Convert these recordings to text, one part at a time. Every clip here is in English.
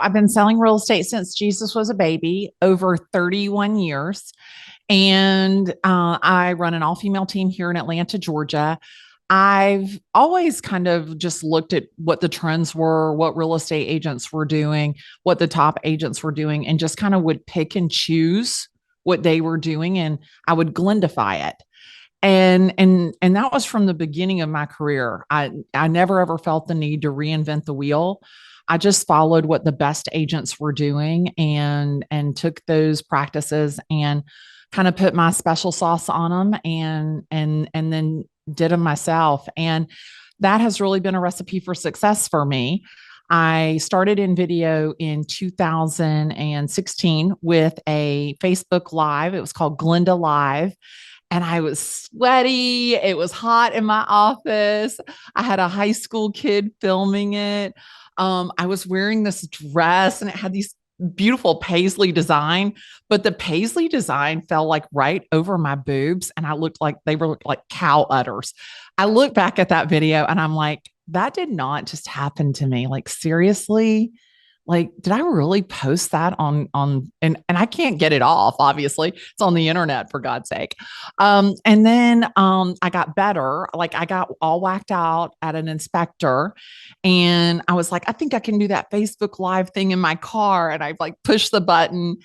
I've been selling real estate since Jesus was a baby, over 31 years. And I run an all female team here in Atlanta, Georgia. I've always kind of just looked at what the trends were, what real estate agents were doing, what the top agents were doing, and just kind of would pick and choose what they were doing. And I would Glendify it. And that was from the beginning of my career. I never ever felt the need to reinvent the wheel. I just followed what the best agents were doing and took those practices and kind of put my special sauce on them and then did them myself. And that has really been a recipe for success for me. I started in video in 2016 with a Facebook Live. It was called Glennda Live. And I was sweaty. It was hot in my office. I had a high school kid filming it. I was wearing this dress and it had these beautiful paisley design, but the paisley design fell like right over my boobs and I looked like they were like cow udders. I look back at that video and I'm like, that did not just happen to me. Like seriously, like did I really post that and I can't get it off, obviously. It's on the internet for God's sake. And then I got better. Like I got all whacked out at an inspector and I was like, I think I can do that Facebook Live thing in my car. And I like pushed the button.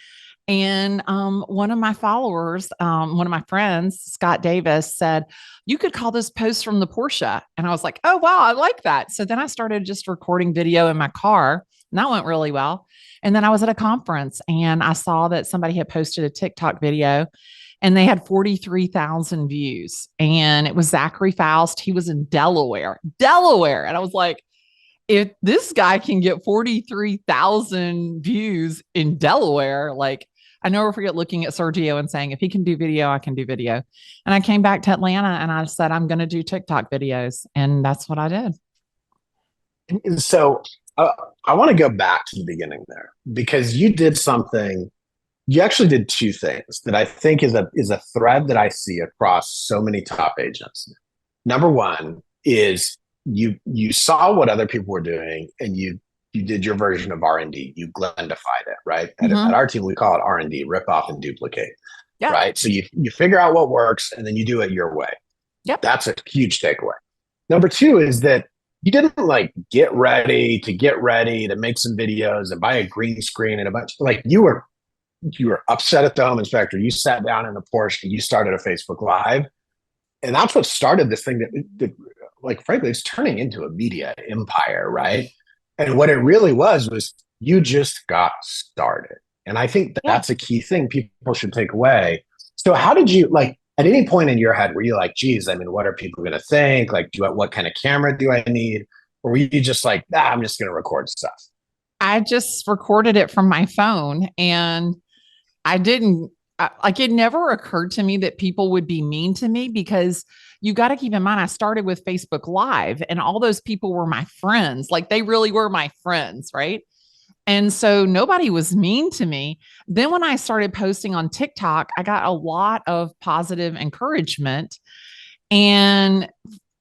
And one of my followers, one of my friends, Scott Davis, said, you could call this post from the Porsche. And I was like, oh, wow, I like that. So then I started just recording video in my car. And that went really well. And then I was at a conference and I saw that somebody had posted a TikTok video and they had 43,000 views. And it was Zachary Faust. He was in Delaware. And I was like, if this guy can get 43,000 views in Delaware, like I never forget looking at Sergio and saying, if he can do video, I can do video. And I came back to Atlanta and I said, I'm going to do TikTok videos. And that's what I did. So I want to go back to the beginning there because you did something. You actually did two things that I think is a thread that I see across so many top agents. Number one is you saw what other people were doing and you did your version of R&D. You Glendified it, right? At our team, we call it R&D, rip off and duplicate. Yeah. Right. So you figure out what works and then you do it your way. Yep. That's a huge takeaway. Number two is that you didn't like get ready to make some videos and buy a green screen and a bunch. Like you were upset at the home inspector. You sat down in the Porsche and you started a Facebook Live. And that's what started this thing that like, frankly, it's turning into a media empire, right? And what it really was you just got started. And I think that's a key thing people should take away. So how did you, like, at any point in your head, were you like, geez, I mean, what are people going to think? Like, what kind of camera do I need? Or were you just like, I'm just going to record stuff? I just recorded it from my phone and I didn't, like, it never occurred to me that people would be mean to me because you got to keep in mind, I started with Facebook Live and all those people were my friends. Like they really were my friends. Right. And so nobody was mean to me. Then when I started posting on TikTok, I got a lot of positive encouragement. And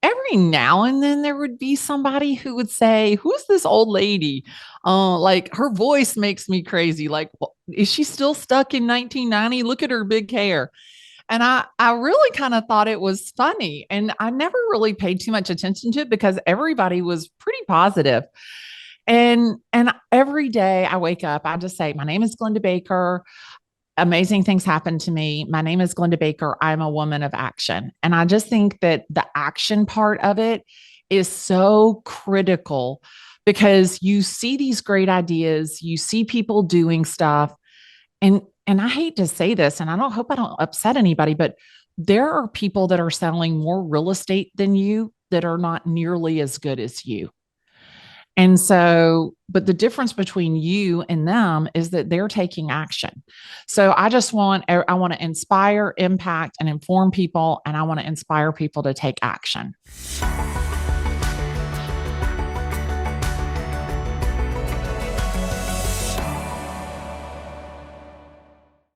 every now and then there would be somebody who would say, who's this old lady? Like her voice makes me crazy. Like, well, is she still stuck in 1990? Look at her big hair. And I really kind of thought it was funny. And I never really paid too much attention to it because everybody was pretty positive. And every day I wake up, I just say, my name is Glennda Baker. Amazing things happen to me. My name is Glennda Baker. I'm a woman of action. And I just think that the action part of it is so critical because you see these great ideas, you see people doing stuff. And I hate to say this, and I don't hope I don't upset anybody, but there are people that are selling more real estate than you that are not nearly as good as you. And so, but the difference between you and them is that they're taking action. So I want to inspire, impact, and inform people, and I want to inspire people to take action.